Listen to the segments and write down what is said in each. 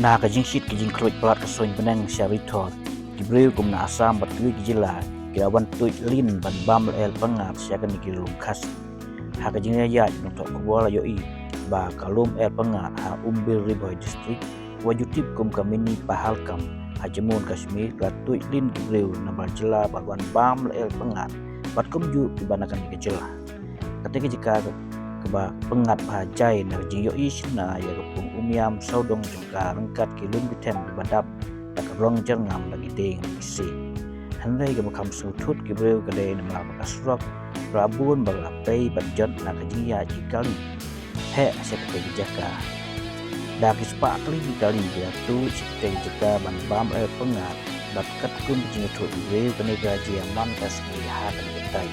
Na kajing shit kajing kroit pelat kasoin benang syaritot Gibril kum na asam bat kui gijila kirawan tuit lin ban bam el pengat siakan digilum khas ha kajing ya nutok kuala yoi ba kalum el pengat ha umbil riboy district wajutip kum kamini pahalkam ha jemun Kashmir ka tuit lin Gibril na jela ban bam el pengat bat kum ju dibanakan digijila ketika jika keba pengat bahajai na kajing yoi shina ya kepung umiam saudong jengka rengkat kilum biten badap tak rong jengam lagi ding isi handai ke makam sutut Gibril kedai nama kasrok rabun balapai banjot na kajia jikali he sekai jaka dak ispa kali dikali dia tu sekai jaka ban bam pengat bat kat kun jing tu Gibril kene gaji aman kas lihat ketai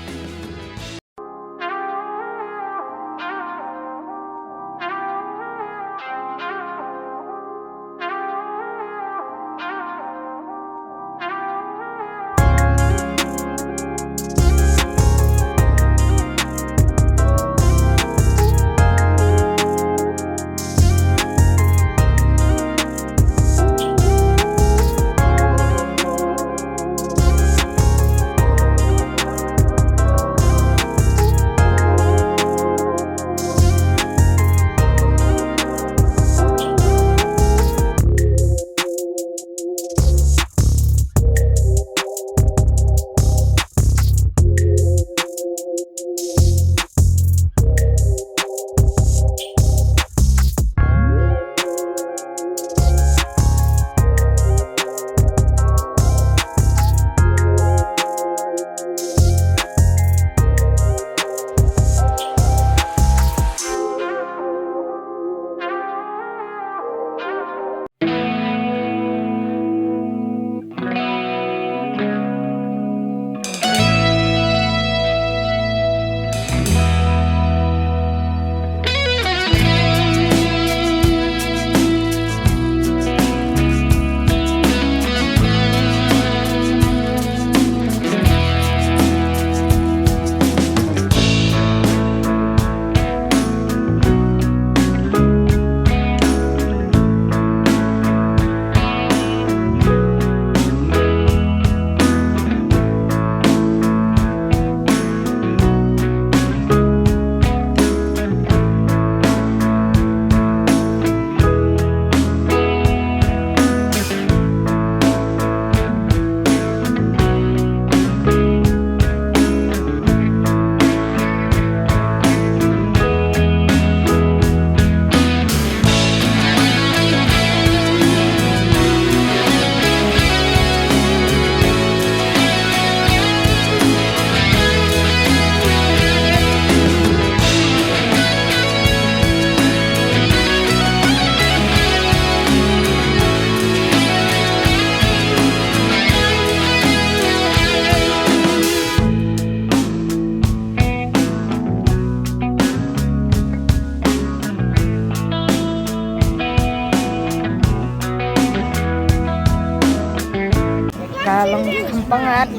Kalong kempangat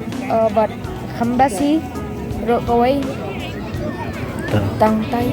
bat kembasi rok kawai tang tai